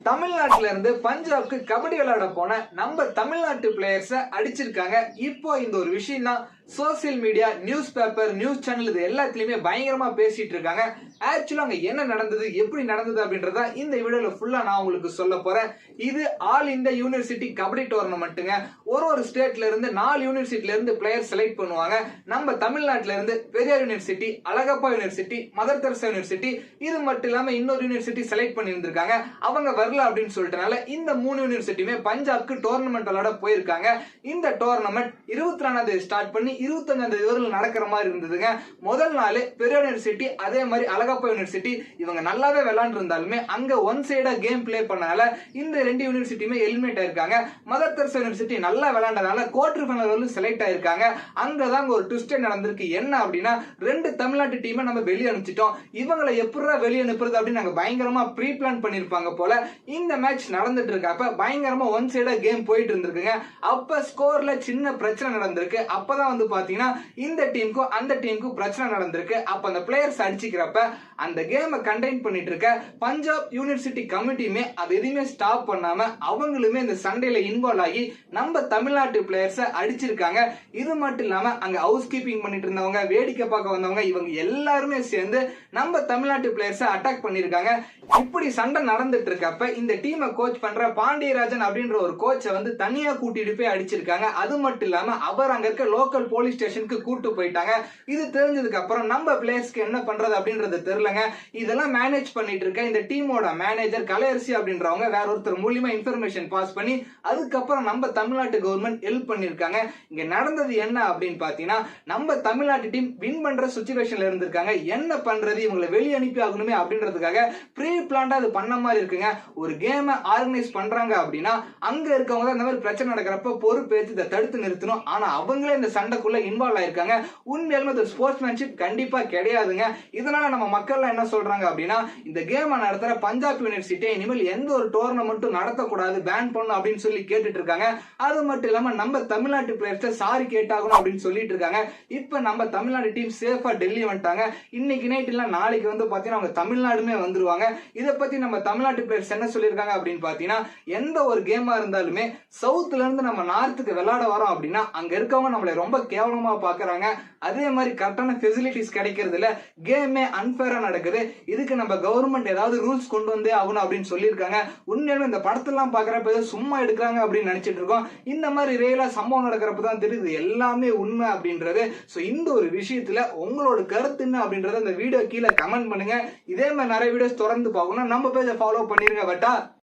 தமிழ்நாட்டுல இருந்து பஞ்சாப்க்கு கபடி விளையாட போன நம்ம தமிழ்நாட்டு பிளேயர்ஸ அடிச்சிருக்காங்க. இப்போ இந்த ஒரு விஷயம் தான் social media, news paper, news channel இது எல்லாத்துலயுமே பயங்கரமா பேசிட்டு இருக்காங்க. ஆக்சுவலா அங்க என்ன நடந்தது, எப்படி நடந்தது அப்படின்றத இந்த வீடியோல ஃபுல்லா நான் உங்களுக்கு சொல்ல போறேன். இது ஆல் இந்தியா யூனிவர்சிட்டி கபடி டோர்னமெண்ட்டுங்க. ஒரு ஸ்டேட்ல இருந்து 4 யூனிவர்சிட்டில இருந்து பிளேயர் செலக்ட் பண்ணுவாங்க. நம்ம தமிழ்நாட்டுல இருந்து Periyar university, Alagappa university, Mother Teresa university, இது மட்டும் இல்லாம இன்னொரு யூனிவர்சிட்டி செலக்ட் பண்ணி இருந்திருக்காங்க. அவங்க வரல அப்படின்னு சொல்லிட்டனால இந்த 3 யூனிவர்சிட்டியுமே பஞ்சாப்க்கு டோர்னமெண்ட் விளையாட போயிருக்காங்க. இந்த டோர்னமெண்ட் 24ஆம் தேதி ஸ்டார்ட் பண்ணி 25ஆம் தேதி வரை நடக்கிற மாதிரி இருந்ததுங்க. முதல் நாள் பெரியார் யூனிவர்சிட்டி, அதே மாதிரி அழகப்பா யூனிவர்சிட்டி இவங்க நல்லாவே விளையாண்டு இருந்தாலுமே அங்க ஒன் சைடா கேம் பிளே பண்ணனால இந்த 2 யூனிவர்சிட்டியுமே எலிமினேட் ஆயிருக்காங்க. மதர் தெரசா யூனிவர்சிட்டி நல்லா விளையாண்டதால குவார்டர் ஃபைனல் வரலும் செலக்ட் ஆயிருக்காங்க. அங்கதான் ஒரு ட்விஸ்ட் நடந்திருக்கு. என்ன அப்படின்னா, 2 தமிழ்நாட்டு டீமை நம்ம வெளியே அனுப்பிச்சிட்டோம், இவங்களை எப்படா வெளியே அனுப்புறது அப்படின்னு நாங்க பயங்கரமா ப்ரீ பிளான் பண்ணிருப்பாங்க போல. இந்த மேட்ச் நடந்துட்டு இருக்கப்ப பயங்கரமா ஒன் சைடா கேம் போயிட்டு இருந்திருக்குங்க. அப்ப ஸ்கோர்ல சின்ன பிரச்சனை நடந்திருக்கு. அப்பதான் பாத்தீங்கன்னா இந்த டீமுக்கும் அந்த டீமுக்கும் பிரச்சனை நடந்திருக்கு. அப்ப அந்த பிளேயர்ஸ் அடிச்சுக்கிறப்ப அந்த கேமை கண்டெயின் பண்ணிட்டு இருக்க பஞ்சாப் யூனிவர்சிட்டி கமிட்டியுமே அது எதுவுமே ஸ்டாப் பண்ணாம அவங்களுமே இந்த சண்டையில இன்வால்வ் ஆகி நம்ம தமிழ்நாட்டு பிளேயர்ஸை அடிச்சிருக்காங்க. இது மட்டும் இல்லாம அங்க ஹவுஸ் கீப்பிங் பண்ணிட்டு இருந்தவங்க, வேடிக்கை பார்க்க வந்தவங்க, இவங்க எல்லாருமே சேர்ந்து நம்ம தமிழ்நாட்டு பிளேயர்ஸை அட்டாக் பண்ணிருக்காங்க. இப்படி சண்டை நடந்துட்டு இருக்கப்ப இந்த டீமை கோச் பண்ற பாண்டியராஜன் அப்படின்ற ஒரு கோச்சை தனியா கூட்டிட்டு போய் அடிச்சிருக்காங்க. அது மட்டும் இல்லாம அவர் அங்க இருக்க லோக்கல் போலீஸ் ஸ்டேஷனுக்கு கூட்டு போயிட்டாங்க. இது தெரிஞ்சதுக்கு அப்புறம் நம்ம பிளேயர்ஸ்க்கு என்ன பண்றது அப்படின்றது தெரியலங்க. இதெல்லாம் மேனேஜ் பண்ணிட்டு இருக்க இந்த டீமோட மேனேஜர் கலையரசி அப்படின்றவங்க வேற ஒருத்தர் மூலியமா இன்ஃபர்மேஷன் பாஸ் பண்ணி அதுக்கப்புறம் நம்ம தமிழ்நாட்டு கவர்மெண்ட் ஹெல்ப் பண்ணிருக்காங்க. இங்க நடந்தது என்ன அப்படின்னு பாத்தீங்கன்னா, நம்ம தமிழ்நாட்டு டீம் வின் பண்ற சிச்சுவேஷன்ல இருந்திருக்காங்க. என்ன பண்றது, இவங்களை வெளியே அனுப்பி ஆகணுமே அப்படின்றதுக்காக ப்ரீ பிளான்டா அது பண்ண மாதிரி இருக்குங்க. ஒரு கேமை ஆர்கனைஸ் பண்றாங்க அப்படின்னா அங்க இருக்கவங்க இந்த மாதிரி பிரச்சனை நடக்கிறப்ப பொறுப்பேற்று இதை தடுத்து நிறுத்தணும். ஆனா அவங்களே இந்த சண்டைக்குள்ள இன்வால்வ் ஆயிருக்காங்க. உண்மையாலுமே அது ஸ்போர்ட்ஸ்மேன்ஷிப் கண்டிப்பா கிடையாதுங்க. இதனால நம்ம மக்கள் என்ன சொல்றாங்க அப்படின்னா, இந்த கேம் நடத்துற பஞ்சாப் யூனிவர்சிட்டி இனிமேல் எந்த ஒரு டோர்னமெண்ட்டும் நடத்தக்கூடாது, பேன் பண்ணணும் அப்படின்னு சொல்லி கேட்டுட்டு இருக்காங்க. அது மட்டும் இல்லாம நம்ம தமிழ்நாட்டு பிளேயர்ஸ் சாரி கேட்டாகணும் அப்படின்னு சொல்லிட்டு இருக்காங்க. இப்ப நம்ம தமிழ்நாடு டீம் சேஃபா டெல்லி வந்துட்டாங்க. இன்னைக்கு நைட் இல்ல நாளைக்கு பாத்தீங்கன்னா அவங்க தமிழ்நாடுமே வந்துருவாங்க. இதை பத்தி நம்ம தமிழ்நாட்டு பிளேயர்ஸ் என்ன சொல்லியிருக்காங்க அப்படின்னு பாத்தீங்கன்னா, எந்த ஒரு கேமா இருந்தாலுமே சவுத்ல இருந்து நம்ம நார்த்துக்கு விளையாட வரோம் அப்படின்னா அங்க இருக்கவங்க நம்மளை ரொம்ப கேவலமா பாக்குறாங்க. அதே மாதிரி கரெக்டான ஃபெசிலிட்டிஸ் கிடைக்கிறது இல்ல, கேமே அன்பேரா நடக்குது. இதுக்கு நம்ம கவர்மெண்ட் ஏதாவது ரூல்ஸ் கொண்டு வந்தே ஆகணும் அப்படின்னு சொல்லியிருக்காங்க. உண்மையிலுமே இந்த படத்தெல்லாம் பாக்குறப்ப சும்மா எடுக்கிறாங்க அப்படின்னு நினைச்சிட்டு இருக்கோம். இந்த மாதிரி ரியலா சம்பவம் நடக்கிறப்ப தான் தெரியுது எல்லாமே உண்மை அப்படின்றது. சோ இந்த ஒரு விஷயத்துல உங்களோட கருத்து என்ன அப்படின்றத இந்த வீடியோ கீழே கமெண்ட் பண்ணுங்க. இதே மாதிரி நிறைய வீடியோஸ் தொடர்ந்து பார்க்கணும் நம்ம பேஜை ஃபாலோ பண்ணிருங்க. பட்டா